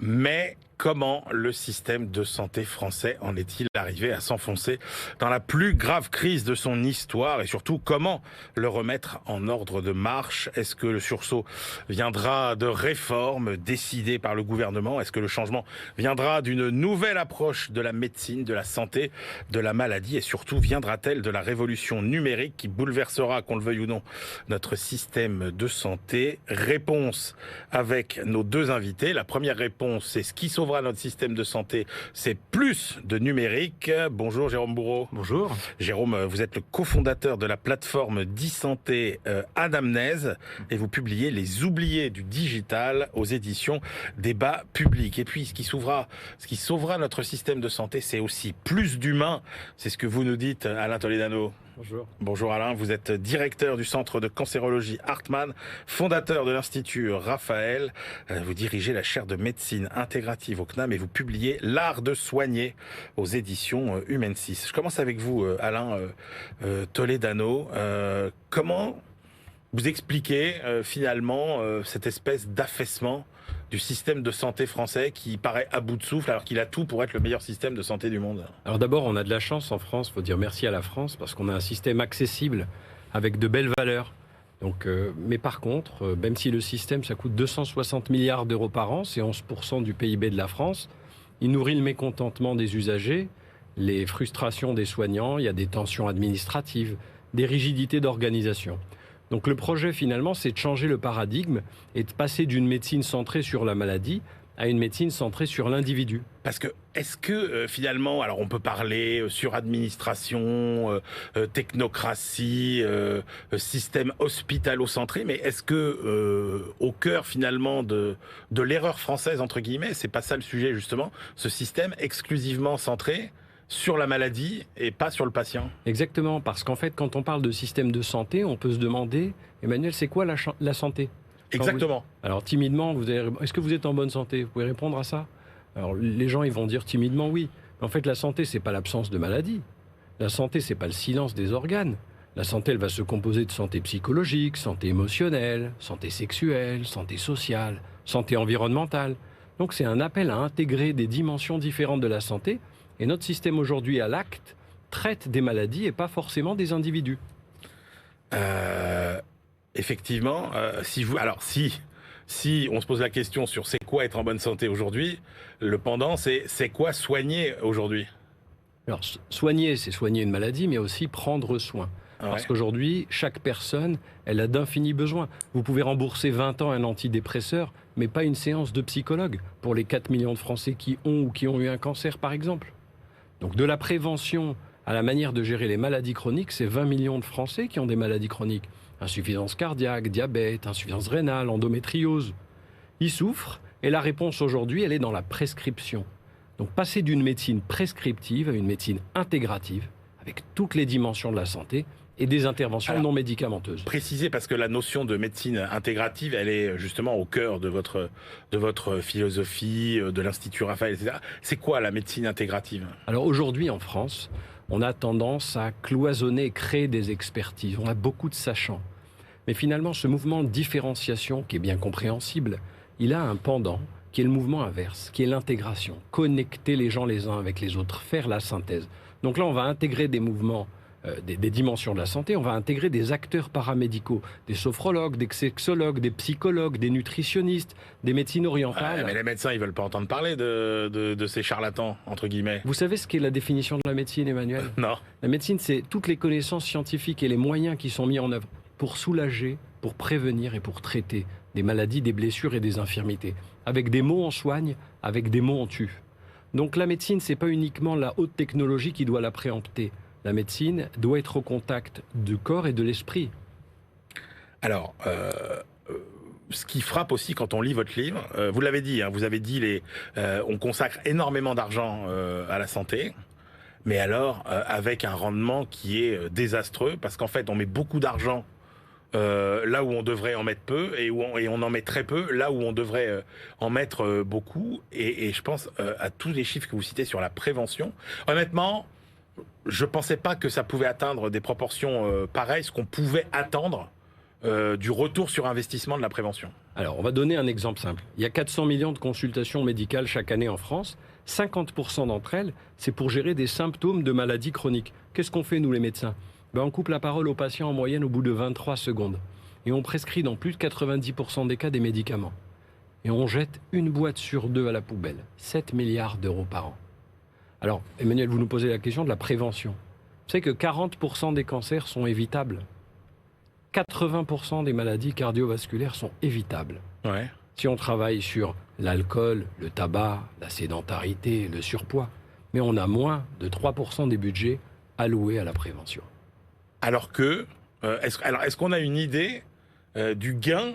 Mais comment le système de santé français en est-il arrivé à s'enfoncer dans la plus grave crise de son histoire et surtout comment le remettre en ordre de marche? Est-ce que le sursaut viendra de réformes décidées par le gouvernement? Est-ce que le changement viendra d'une nouvelle approche de la médecine, de la santé, de la maladie et surtout viendra-t-elle de la révolution numérique qui bouleversera, qu'on le veuille ou non, notre système de santé? Réponse avec nos deux invités. La première réponse, c'est ce qui sauvera notre système de santé, c'est plus de numérique. Bonjour Jérôme Bourreau. Bonjour. Jérôme, vous êtes le cofondateur de la plateforme d'e-santé Anamnèse et vous publiez Les oubliés du digital aux éditions Débat Public. Et puis ce qui sauvera notre système de santé, c'est aussi plus d'humains. C'est ce que vous nous dites, Alain Toledano. Bonjour. Bonjour Alain, vous êtes directeur du centre de cancérologie Hartmann, fondateur de l'Institut Raphaël. Vous dirigez la chaire de médecine intégrative au CNAM et vous publiez L'art de soigner aux éditions Humain6. Je commence avec vous, Alain Toledano. Comment vous expliquez finalement cette espèce d'affaissement du système de santé français qui paraît à bout de souffle alors qu'il a tout pour être le meilleur système de santé du monde? Alors d'abord, on a de la chance en France, il faut dire merci à la France, parce qu'on a un système accessible avec de belles valeurs. Donc, mais par contre, même si le système, ça coûte 260 milliards d'euros par an, c'est 11% du PIB de la France, il nourrit le mécontentement des usagers, les frustrations des soignants, il y a des tensions administratives, des rigidités d'organisation. Donc le projet finalement, c'est de changer le paradigme et de passer d'une médecine centrée sur la maladie à une médecine centrée sur l'individu. Parce que, est-ce que finalement, alors on peut parler suradministration, technocratie, système hospitalo-centré, mais est-ce que au cœur finalement de l'erreur française, entre guillemets, c'est pas ça le sujet justement, ce système exclusivement centré sur la maladie et pas sur le patient? Exactement, parce qu'en fait, quand on parle de système de santé, on peut se demander, Emmanuel, c'est quoi la santé? Exactement. Alors timidement, est-ce que vous êtes en bonne santé? Vous pouvez répondre à ça? Alors les gens, ils vont dire timidement oui. Mais en fait, la santé, c'est pas l'absence de maladie. La santé, c'est pas le silence des organes. La santé, elle va se composer de santé psychologique, santé émotionnelle, santé sexuelle, santé sociale, santé environnementale. Donc c'est un appel à intégrer des dimensions différentes de la santé. Et notre système aujourd'hui, à l'acte, traite des maladies et pas forcément des individus. Effectivement, si on se pose la question sur c'est quoi être en bonne santé aujourd'hui, le pendant c'est quoi soigner aujourd'hui? Alors soigner, c'est soigner une maladie, mais aussi prendre soin. Parce qu'aujourd'hui, chaque personne, elle a d'infinis besoins. Vous pouvez rembourser 20 ans un antidépresseur, mais pas une séance de psychologue pour les 4 millions de Français qui ont ou qui ont eu un cancer, par exemple. Donc de la prévention à la manière de gérer les maladies chroniques, c'est 20 millions de Français qui ont des maladies chroniques. Insuffisance cardiaque, diabète, insuffisance rénale, endométriose. Ils souffrent et la réponse aujourd'hui, elle est dans la prescription. Donc passer d'une médecine prescriptive à une médecine intégrative, avec toutes les dimensions de la santé et des interventions non médicamenteuses. Préciser, parce que la notion de médecine intégrative, elle est justement au cœur de votre philosophie, de l'Institut Raphaël, etc. C'est quoi la médecine intégrative? Alors aujourd'hui en France, on a tendance à cloisonner et créer des expertises. On a beaucoup de sachants. Mais finalement, ce mouvement de différenciation, qui est bien compréhensible, il a un pendant qui est le mouvement inverse, qui est l'intégration. Connecter les gens les uns avec les autres, faire la synthèse. Donc là, on va intégrer des mouvements, des dimensions de la santé, on va intégrer des acteurs paramédicaux, des sophrologues, des sexologues, des psychologues, des nutritionnistes, des médecines orientales. Mais les médecins, ils veulent pas entendre parler de ces charlatans, entre guillemets. Vous savez ce qu'est la définition de la médecine, Emmanuel? Non. La médecine, c'est toutes les connaissances scientifiques et les moyens qui sont mis en œuvre pour soulager, pour prévenir et pour traiter des maladies, des blessures et des infirmités. Avec des mots, on soigne, avec des mots, on tue. Donc la médecine, c'est pas uniquement la haute technologie qui doit la préempter. La médecine doit être au contact du corps et de l'esprit. Alors, ce qui frappe aussi quand on lit votre livre, vous l'avez dit, vous avez dit, on consacre énormément d'argent à la santé, mais alors avec un rendement qui est désastreux, parce qu'en fait, on met beaucoup d'argent là où on devrait en mettre peu, et on en met très peu là où on devrait en mettre beaucoup. Et je pense à tous les chiffres que vous citez sur la prévention. Honnêtement, je pensais pas que ça pouvait atteindre des proportions pareilles, ce qu'on pouvait attendre du retour sur investissement de la prévention? Alors, on va donner un exemple simple. Il y a 400 millions de consultations médicales chaque année en France. 50% d'entre elles, c'est pour gérer des symptômes de maladies chroniques. Qu'est-ce qu'on fait, nous, les médecins? On coupe la parole aux patients en moyenne au bout de 23 secondes. Et on prescrit dans plus de 90% des cas des médicaments. Et on jette une boîte sur 2 à la poubelle. 7 milliards d'euros par an. Alors, Emmanuel, vous nous posez la question de la prévention. Vous savez que 40% des cancers sont évitables. 80% des maladies cardiovasculaires sont évitables. Ouais. Si on travaille sur l'alcool, le tabac, la sédentarité, le surpoids. Mais on a moins de 3% des budgets alloués à la prévention. Alors que, est-ce qu'on a une idée du gain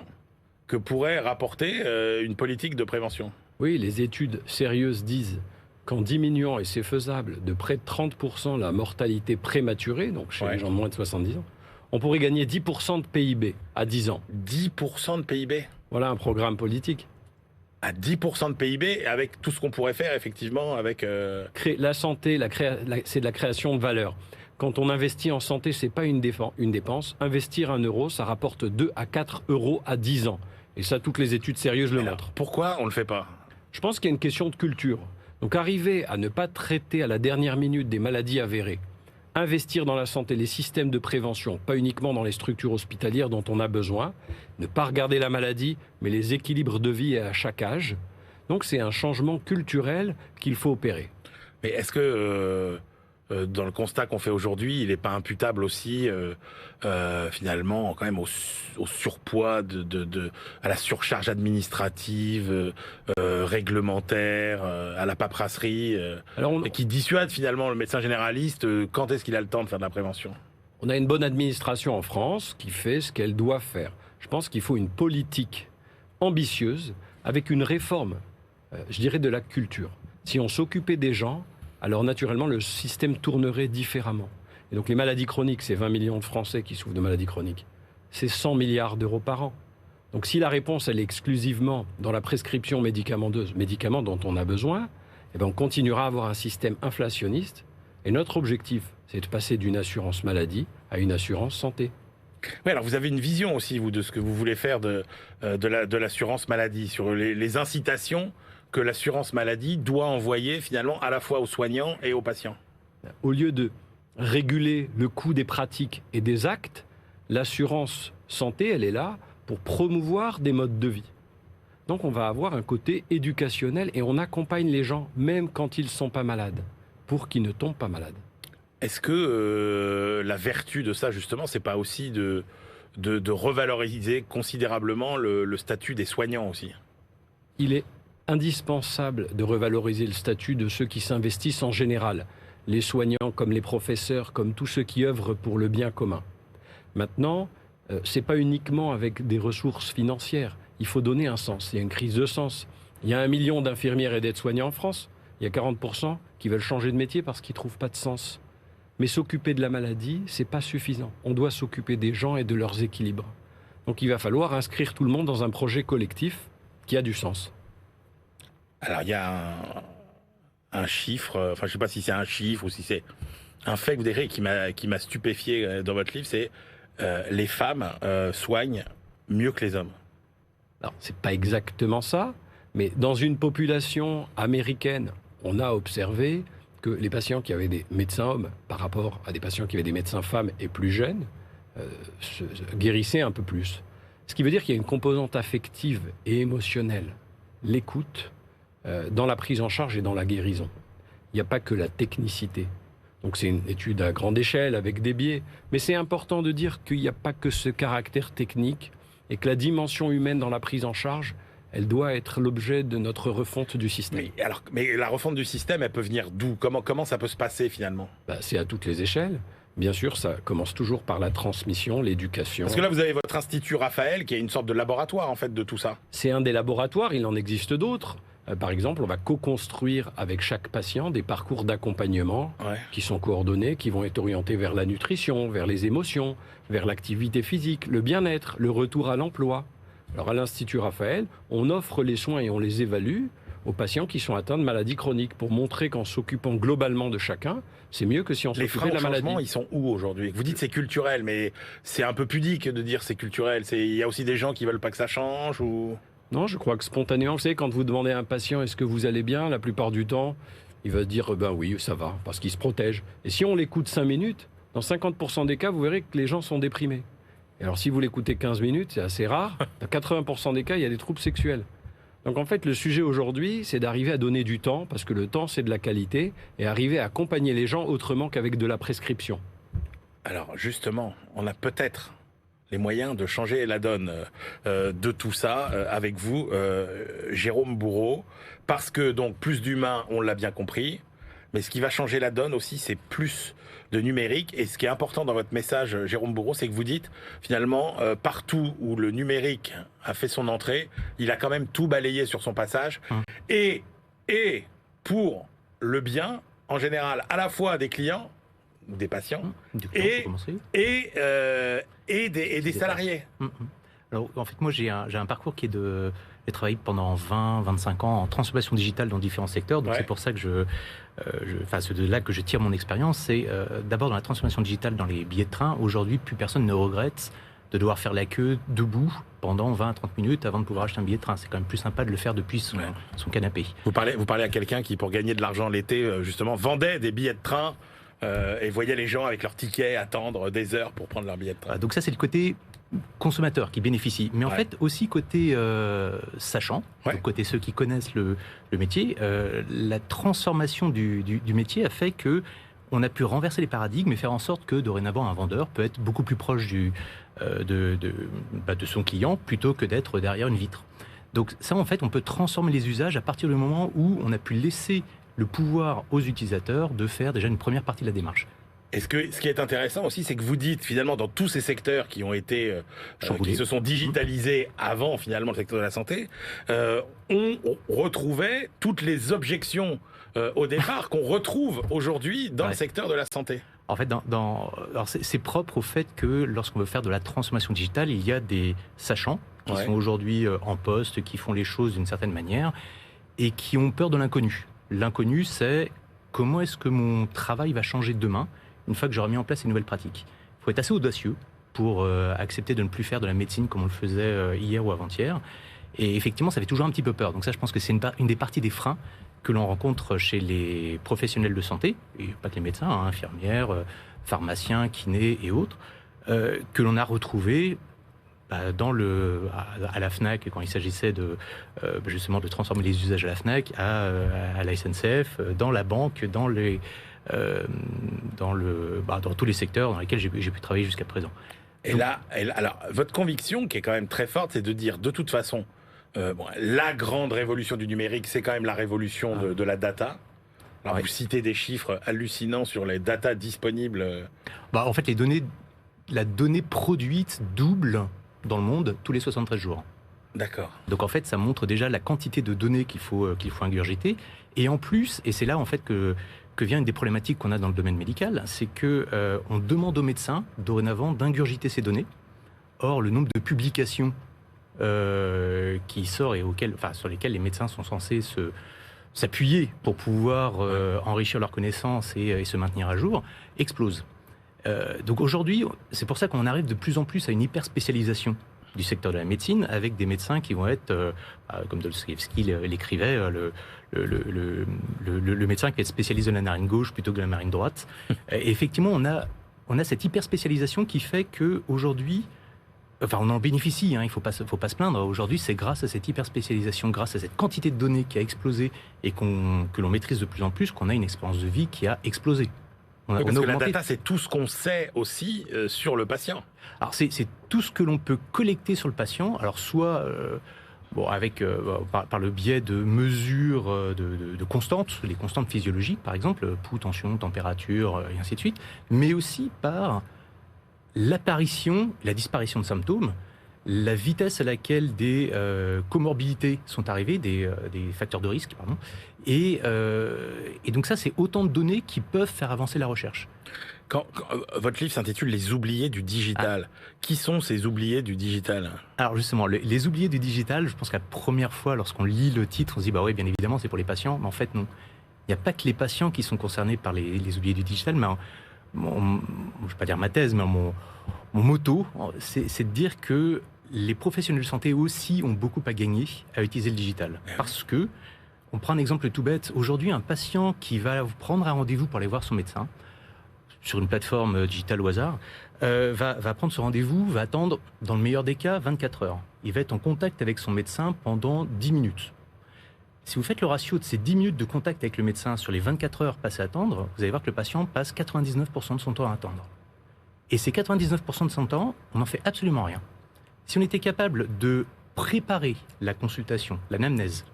que pourrait rapporter une politique de prévention? Oui, les études sérieuses disent qu'en diminuant, et c'est faisable, de près de 30% la mortalité prématurée, donc chez les gens de moins de 70 ans, on pourrait gagner 10% de PIB à 10 ans. 10% de PIB? Voilà un programme politique. À 10% de PIB, avec tout ce qu'on pourrait faire, effectivement, avec... La santé, c'est de la création de valeur. Quand on investit en santé, c'est pas une dépense. Investir 1 euro, ça rapporte 2 à 4 euros à 10 ans. Et ça, toutes les études sérieuses le montrent. Pourquoi on ne le fait pas? Je pense qu'il y a une question de culture. Donc arriver à ne pas traiter à la dernière minute des maladies avérées, investir dans la santé, les systèmes de prévention, pas uniquement dans les structures hospitalières dont on a besoin, ne pas regarder la maladie, mais les équilibres de vie à chaque âge. Donc c'est un changement culturel qu'il faut opérer. Mais est-ce que, dans le constat qu'on fait aujourd'hui, il n'est pas imputable aussi, finalement, quand même, au surpoids, à la surcharge administrative, réglementaire, à la paperasserie, et qui dissuade finalement le médecin généraliste? Quand est-ce qu'il a le temps de faire de la prévention? On a une bonne administration en France qui fait ce qu'elle doit faire. Je pense qu'il faut une politique ambitieuse avec une réforme, je dirais, de la culture. Si on s'occupait des gens, alors naturellement le système tournerait différemment. Et donc les maladies chroniques, c'est 20 millions de Français qui souffrent de maladies chroniques. C'est 100 milliards d'euros par an. Donc si la réponse elle est exclusivement dans la prescription médicamenteuse, médicaments dont on a besoin, on continuera à avoir un système inflationniste. Et notre objectif, c'est de passer d'une assurance maladie à une assurance santé. Oui, alors vous avez une vision aussi, vous, de ce que vous voulez faire de l'assurance maladie, sur les incitations que l'assurance maladie doit envoyer finalement à la fois aux soignants et aux patients. Au lieu de réguler le coût des pratiques et des actes, l'assurance santé, elle est là pour promouvoir des modes de vie. Donc on va avoir un côté éducationnel et on accompagne les gens, même quand ils ne sont pas malades, pour qu'ils ne tombent pas malades. Est-ce que la vertu de ça, justement, c'est pas aussi de revaloriser considérablement le statut des soignants aussi? Il est indispensable de revaloriser le statut de ceux qui s'investissent en général, les soignants comme les professeurs, comme tous ceux qui œuvrent pour le bien commun. Maintenant, c'est pas uniquement avec des ressources financières, il faut donner un sens, il y a une crise de sens. Il y a 1 million d'infirmières et d'aides-soignants en France, il y a 40% qui veulent changer de métier parce qu'ils trouvent pas de sens. Mais s'occuper de la maladie, c'est pas suffisant. On doit s'occuper des gens et de leurs équilibres. Donc il va falloir inscrire tout le monde dans un projet collectif qui a du sens. Alors, il y a un chiffre, enfin, je ne sais pas si c'est un chiffre ou si c'est un fait que vous décrivez qui m'a stupéfié dans votre livre, c'est les femmes soignent mieux que les hommes. Alors, c'est pas exactement ça, mais dans une population américaine, on a observé que les patients qui avaient des médecins hommes par rapport à des patients qui avaient des médecins femmes et plus jeunes se guérissaient un peu plus. Ce qui veut dire qu'il y a une composante affective et émotionnelle, l'écoute, dans la prise en charge et dans la guérison. Il n'y a pas que la technicité. Donc c'est une étude à grande échelle avec des biais. Mais c'est important de dire qu'il n'y a pas que ce caractère technique et que la dimension humaine dans la prise en charge, elle doit être l'objet de notre refonte du système. Mais la refonte du système, elle peut venir d'où? Comment ça peut se passer finalement? C'est à toutes les échelles. Bien sûr, ça commence toujours par la transmission, l'éducation. Parce que là, vous avez votre institut Raphaël, qui est une sorte de laboratoire en fait de tout ça. C'est un des laboratoires, il en existe d'autres. Par exemple, on va co-construire avec chaque patient des parcours d'accompagnement qui sont coordonnés, qui vont être orientés vers la nutrition, vers les émotions, vers l'activité physique, le bien-être, le retour à l'emploi. Alors à l'Institut Raphaël, on offre les soins et on les évalue aux patients qui sont atteints de maladies chroniques, pour montrer qu'en s'occupant globalement de chacun, c'est mieux que si on s'occupait de la maladie. Les freins au changement, ils sont où aujourd'hui? Vous dites c'est culturel, mais c'est un peu pudique de dire c'est culturel. Il y a aussi des gens qui veulent pas que ça change ou... Non, je crois que spontanément, vous savez, quand vous demandez à un patient est-ce que vous allez bien, la plupart du temps, il va dire ben oui, ça va, parce qu'il se protège. Et si on l'écoute 5 minutes, dans 50% des cas, vous verrez que les gens sont déprimés. Et alors si vous l'écoutez 15 minutes, c'est assez rare, dans 80% des cas, il y a des troubles sexuels. Donc en fait, le sujet aujourd'hui, c'est d'arriver à donner du temps, parce que le temps, c'est de la qualité, et arriver à accompagner les gens autrement qu'avec de la prescription. Alors justement, on a peut-être les moyens de changer la donne de tout ça avec vous, Jérôme Bourreau, parce que donc plus d'humains, on l'a bien compris, mais ce qui va changer la donne aussi, c'est plus de numérique. Et ce qui est important dans votre message, Jérôme Bourreau, c'est que vous dites, finalement, partout où le numérique a fait son entrée, il a quand même tout balayé sur son passage. Et pour le bien, en général, à la fois des clients, des patients, et des salariés. Alors, en fait, moi, j'ai un parcours qui est de... J'ai travaillé pendant 20-25 ans en transformation digitale dans différents secteurs. Donc, c'est pour ça que c'est de là que je tire mon expérience. C'est d'abord dans la transformation digitale dans les billets de train. Aujourd'hui, plus personne ne regrette de devoir faire la queue debout pendant 20-30 minutes avant de pouvoir acheter un billet de train. C'est quand même plus sympa de le faire depuis son canapé. Vous parlez à quelqu'un qui, pour gagner de l'argent l'été, justement, vendait des billets de train et voyait les gens avec leurs tickets attendre des heures pour prendre leur billet de train. Donc ça, c'est le côté consommateurs qui bénéficient, mais en fait aussi côté sachant, donc côté ceux qui connaissent le métier, la transformation du métier a fait que on a pu renverser les paradigmes et faire en sorte que dorénavant un vendeur peut être beaucoup plus proche de son client plutôt que d'être derrière une vitre. Donc ça, en fait, on peut transformer les usages à partir du moment où on a pu laisser le pouvoir aux utilisateurs de faire déjà une première partie de la démarche. Ce qui est intéressant aussi, c'est que vous dites finalement dans tous ces secteurs qui ont été, qui se sont digitalisés avant finalement le secteur de la santé, on retrouvait toutes les objections au départ qu'on retrouve aujourd'hui dans le secteur de la santé. En fait, alors c'est propre au fait que lorsqu'on veut faire de la transformation digitale, il y a des sachants qui sont aujourd'hui en poste, qui font les choses d'une certaine manière et qui ont peur de l'inconnu. L'inconnu, c'est comment est-ce que mon travail va changer demain une fois que j'aurai mis en place ces nouvelles pratiques. Il faut être assez audacieux pour accepter de ne plus faire de la médecine comme on le faisait hier ou avant-hier. Et effectivement, ça fait toujours un petit peu peur. Donc ça, je pense que c'est une des parties des freins que l'on rencontre chez les professionnels de santé, et pas que les médecins, infirmières, pharmaciens, kinés et autres, que l'on a retrouvés à la FNAC, quand il s'agissait justement de transformer les usages à la FNAC, à la SNCF, dans la banque, dans tous les secteurs dans lesquels j'ai pu travailler jusqu'à présent. Alors, votre conviction, qui est quand même très forte, c'est de dire, de toute façon, la grande révolution du numérique, c'est quand même la révolution de la data. Alors, vous citez des chiffres hallucinants sur les datas disponibles. En fait, la donnée produite double dans le monde tous les 73 jours. D'accord. Donc, en fait, ça montre déjà la quantité de données qu'il faut ingurgiter. Et en plus, et c'est là, en fait, que vient une des problématiques qu'on a dans le domaine médical, c'est qu'on demande aux médecins, dorénavant, d'ingurgiter ces données. Or, le nombre de publications qui sort et sur lesquelles les médecins sont censés s'appuyer pour pouvoir enrichir leurs connaissances et se maintenir à jour, explose. Donc aujourd'hui, c'est pour ça qu'on arrive de plus en plus à une hyper-spécialisation du secteur de la médecine, avec des médecins qui vont être, comme Dostoïevski l'écrivait, le médecin qui va être spécialiste de la narine gauche plutôt que de la narine droite. Et effectivement, on a cette hyper-spécialisation qui fait qu'aujourd'hui, on en bénéficie, il ne faut pas se plaindre. Aujourd'hui, c'est grâce à cette hyper-spécialisation, grâce à cette quantité de données qui a explosé et que l'on maîtrise de plus en plus, qu'on a une espérance de vie qui a explosé. Parce que la data, c'est tout ce qu'on sait aussi sur le patient. Alors, c'est tout ce que l'on peut collecter sur le patient, alors soit par le biais de mesures de constantes, les constantes physiologiques, par exemple, pouls, tension, température, et ainsi de suite, mais aussi par l'apparition, la disparition de symptômes, la vitesse à laquelle des comorbidités sont arrivées, des facteurs de risque, pardon. Et donc ça, c'est autant de données qui peuvent faire avancer la recherche. Votre livre s'intitule « Les oubliés du digital ». Qui sont ces oubliés du digital ? Alors justement, les oubliés du digital, je pense que la première fois, lorsqu'on lit le titre, on se dit, bah oui, bien évidemment, c'est pour les patients. Mais en fait, non. Il n'y a pas que les patients qui sont concernés par les oubliés du digital, mais je ne vais pas dire ma thèse, mais mon motto, c'est de dire que les professionnels de santé aussi ont beaucoup à gagner à utiliser le digital. Parce que, on prend un exemple tout bête, aujourd'hui, un patient qui va prendre un rendez-vous pour aller voir son médecin, sur une plateforme digitale au hasard, va prendre ce rendez-vous, va attendre, dans le meilleur des cas, 24 heures. Il va être en contact avec son médecin pendant 10 minutes. Si vous faites le ratio de ces 10 minutes de contact avec le médecin sur les 24 heures passées à attendre, vous allez voir que le patient passe 99% de son temps à attendre. Et ces 99% de son temps, on n'en fait absolument rien. Si on était capable de préparer la consultation, l'anamnèse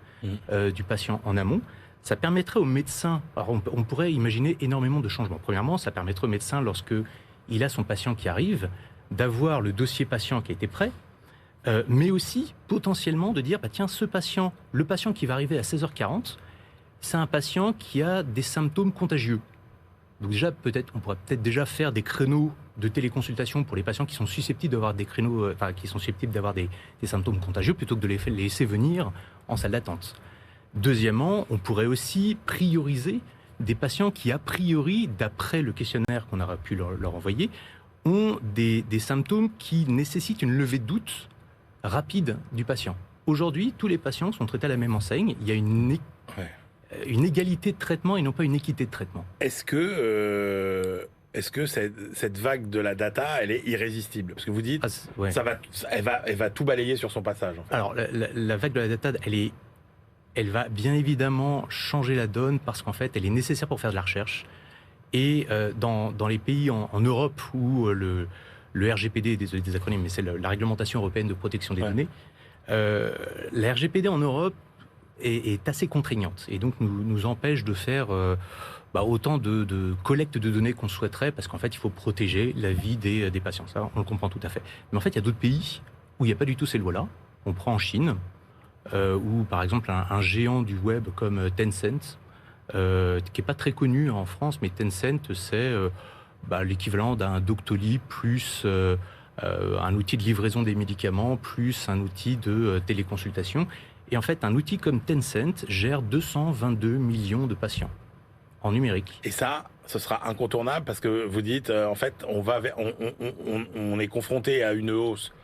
du patient en amont, ça permettrait au médecin, alors on pourrait imaginer énormément de changements. Premièrement, ça permettrait au médecin, lorsqu'il a son patient qui arrive, d'avoir le dossier patient qui a été prêt, mais aussi potentiellement de dire, bah, tiens, le patient qui va arriver à 16h40, c'est un patient qui a des symptômes contagieux. Donc déjà, on pourrait peut-être déjà faire des créneaux de téléconsultation pour les patients qui sont susceptibles d'avoir des créneaux, qui sont susceptibles d'avoir des symptômes contagieux, plutôt que de les laisser venir en salle d'attente. Deuxièmement, on pourrait aussi prioriser des patients qui, a priori, d'après le questionnaire qu'on aura pu leur envoyer, ont des symptômes qui nécessitent une levée de doute rapide du patient. Aujourd'hui, tous les patients sont traités à la même enseigne. Il y a une égalité de traitement et non pas une équité de traitement. Est-ce que cette vague de la data, elle est irrésistible ? Parce que vous dites, elle va tout balayer sur son passage. En fait. Alors, la vague de la data, elle va bien évidemment changer la donne parce qu'en fait, elle est nécessaire pour faire de la recherche. Et dans les pays en Europe où le RGPD, des acronymes, mais c'est la réglementation européenne de protection des données, la RGPD en Europe est assez contraignante et donc nous empêche de faire autant de collecte de données qu'on souhaiterait parce qu'en fait, il faut protéger la vie des patients. Ça, on le comprend tout à fait. Mais en fait, il y a d'autres pays où il n'y a pas du tout ces lois-là. On prend en Chine, où par exemple un géant du web comme Tencent, qui n'est pas très connu en France, mais Tencent, c'est l'équivalent d'un Doctolib plus un outil de livraison des médicaments, plus un outil de téléconsultation. Et en fait, un outil comme Tencent gère 222 millions de patients en numérique. Et ça, ce sera incontournable parce que vous dites, en fait, on est confronté à une hausse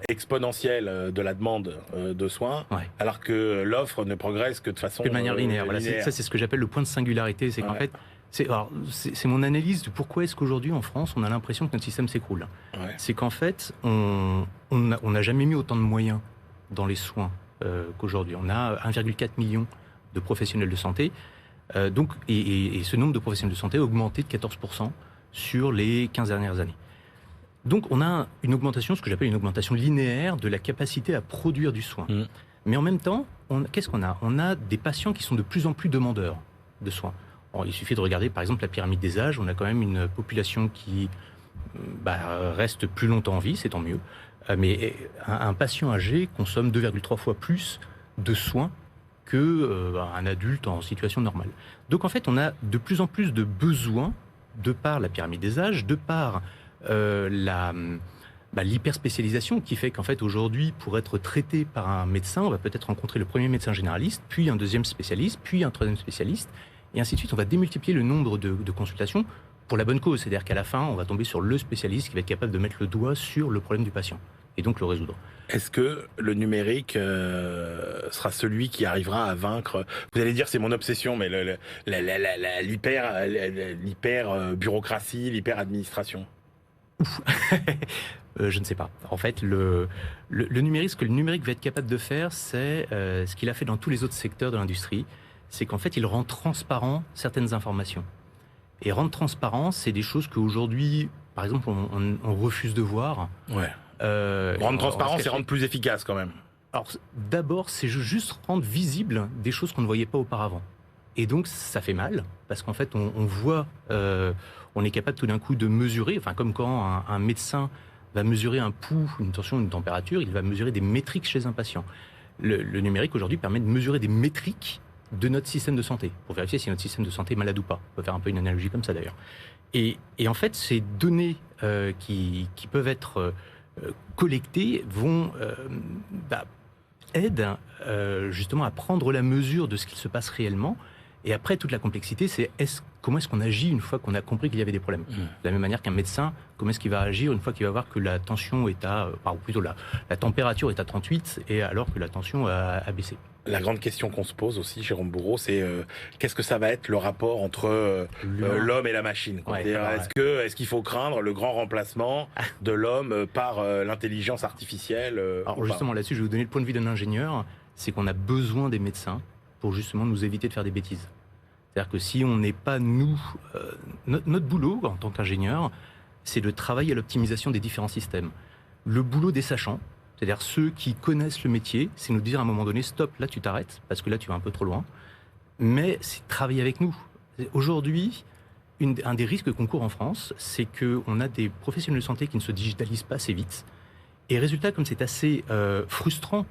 exponentielle de la demande de soins, alors que l'offre ne progresse que de façon de manière linéaire. Voilà, ça, c'est ce que j'appelle le point de singularité. C'est qu'en fait, c'est mon analyse de pourquoi est-ce qu'aujourd'hui en France on a l'impression que notre système s'écroule. C'est qu'en fait, on n'a jamais mis autant de moyens dans les soins qu'aujourd'hui. On a 1,4 million de professionnels de santé. Et ce nombre de professionnels de santé a augmenté de 14% sur les 15 dernières années. Donc on a une augmentation, ce que j'appelle une augmentation linéaire de la capacité à produire du soin. Mais en même temps, qu'est-ce qu'on a ? On a des patients qui sont de plus en plus demandeurs de soins. Alors, il suffit de regarder par exemple la pyramide des âges. On a quand même une population qui reste plus longtemps en vie, c'est tant mieux. Mais un patient âgé consomme 2,3 fois plus de soins qu'un adulte en situation normale. Donc en fait, on a de plus en plus de besoins de par la pyramide des âges, de par l'hyperspécialisation qui fait qu'en fait aujourd'hui, pour être traité par un médecin, on va peut-être rencontrer le premier médecin généraliste, puis un deuxième spécialiste, puis un troisième spécialiste, et ainsi de suite. On va démultiplier le nombre de consultations pour la bonne cause, c'est-à-dire qu'à la fin, on va tomber sur le spécialiste qui va être capable de mettre le doigt sur le problème du patient et donc le résoudre. Est-ce que le numérique sera celui qui arrivera à vaincre, vous allez dire c'est mon obsession, mais l'hyper bureaucratie, l'hyper administration? Je ne sais pas. En fait, le numérique, ce que le numérique va être capable de faire, c'est ce qu'il a fait dans tous les autres secteurs de l'industrie, c'est qu'en fait, il rend transparent certaines informations. Et rendre transparent, c'est des choses qu'aujourd'hui, par exemple, on refuse de voir. Rendre transparent, c'est rendre plus efficace quand même. Alors, d'abord, c'est juste rendre visible des choses qu'on ne voyait pas auparavant. Et donc, ça fait mal, parce qu'en fait, on voit, on est capable tout d'un coup de mesurer, enfin, comme quand un médecin va mesurer un pouls, une tension, une température, il va mesurer des métriques chez un patient. Le numérique, aujourd'hui, permet de mesurer des métriques de notre système de santé, pour vérifier si notre système de santé est malade ou pas. On peut faire un peu une analogie comme ça, d'ailleurs. Et en fait, ces données qui peuvent être collectées aident justement à prendre la mesure de ce qu'il se passe réellement. Et après, toute la complexité, c'est comment est-ce qu'on agit une fois qu'on a compris qu'il y avait des problèmes. De la même manière qu'un médecin, comment est-ce qu'il va agir une fois qu'il va voir que la tension est ou plutôt la température est à 38, et alors que la tension a baissé. La grande question qu'on se pose aussi, Jérôme Bourreau, c'est qu'est-ce que ça va être le rapport entre l'homme et la machine, quoi. Ouais, est-ce qu'il faut craindre le grand remplacement de l'homme par l'intelligence artificielle Alors justement, là-dessus, je vais vous donner le point de vue d'un ingénieur, c'est qu'on a besoin des médecins pour justement nous éviter de faire des bêtises. C'est-à-dire que si on n'est pas notre boulot en tant qu'ingénieur, c'est de travailler à l'optimisation des différents systèmes. Le boulot des sachants, c'est-à-dire ceux qui connaissent le métier, c'est nous dire à un moment donné, stop, là tu t'arrêtes, parce que là tu vas un peu trop loin. Mais c'est travailler avec nous. Aujourd'hui, un des risques qu'on court en France, c'est qu'on a des professionnels de santé qui ne se digitalisent pas assez vite. Et résultat, comme c'est assez frustrant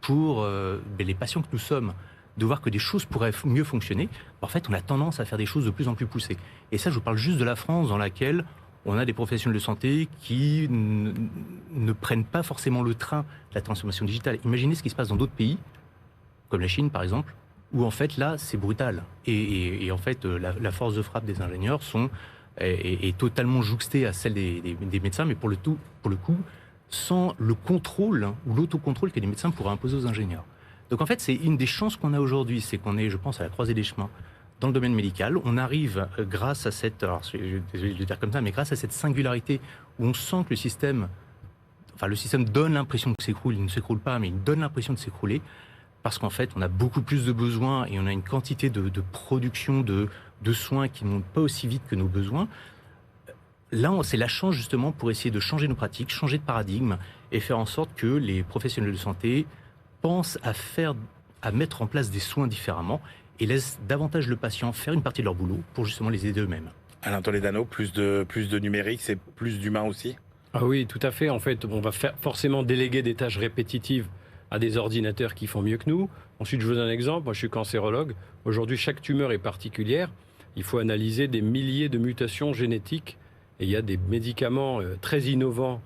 pour les patients que nous sommes, de voir que des choses pourraient mieux fonctionner, en fait, on a tendance à faire des choses de plus en plus poussées. Et ça, je vous parle juste de la France, dans laquelle on a des professionnels de santé qui ne prennent pas forcément le train de la transformation digitale. Imaginez ce qui se passe dans d'autres pays, comme la Chine, par exemple, où en fait, là, c'est brutal. Et en fait, la force de frappe des ingénieurs est totalement jouxtée à celle des médecins, mais pour le coup, sans le contrôle ou l'autocontrôle que les médecins pourraient imposer aux ingénieurs. Donc en fait, c'est une des chances qu'on a aujourd'hui, c'est qu'on est, je pense, à la croisée des chemins dans le domaine médical. On arrive grâce à alors je suis désolé de le dire comme ça, mais grâce à cette singularité où on sent que le système donne l'impression de s'écroule, il ne s'écroule pas, mais il donne l'impression de s'écrouler, parce qu'en fait, on a beaucoup plus de besoins et on a une quantité de production de soins qui ne montent pas aussi vite que nos besoins. Là, c'est la chance justement pour essayer de changer nos pratiques, changer de paradigme et faire en sorte que les professionnels de santé pensent à mettre en place des soins différemment et laissent davantage le patient faire une partie de leur boulot pour justement les aider eux-mêmes. Alain Toledano, plus de numérique, c'est plus d'humain aussi ? Ah oui, tout à fait. En fait, on va forcément déléguer des tâches répétitives à des ordinateurs qui font mieux que nous. Ensuite, je vous donne un exemple. Moi, je suis cancérologue. Aujourd'hui, chaque tumeur est particulière. Il faut analyser des milliers de mutations génétiques. Et il y a des médicaments très innovants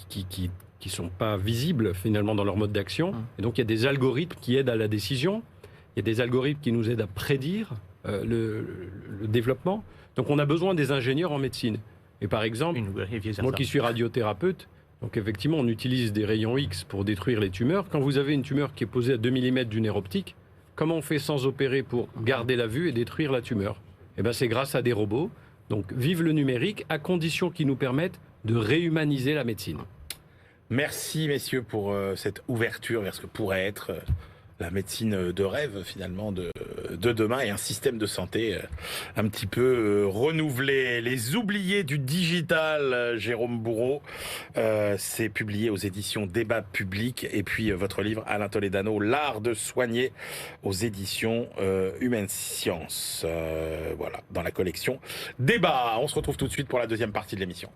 qui sont pas visibles finalement dans leur mode d'action. Et donc il y a des algorithmes qui aident à la décision. Il y a des algorithmes qui nous aident à prédire le développement. Donc on a besoin des ingénieurs en médecine. Et par exemple, moi qui suis radiothérapeute, donc effectivement on utilise des rayons X pour détruire les tumeurs. Quand vous avez une tumeur qui est posée à 2 mm du nerf optique, comment on fait sans opérer pour garder la vue et détruire la tumeur ? Eh bien c'est grâce à des robots. Donc vive le numérique, à condition qu'ils nous permettent de réhumaniser la médecine. Merci messieurs pour cette ouverture vers ce que pourrait être la médecine de rêve finalement de demain et un système de santé un petit peu renouvelé. Les oubliés du digital, Jérôme Bourreau, c'est publié aux éditions Débat Public, et puis votre livre Alain Toledano, L'art de soigner, aux éditions Humaine Science, voilà, dans la collection Débat. On se retrouve tout de suite pour la deuxième partie de l'émission.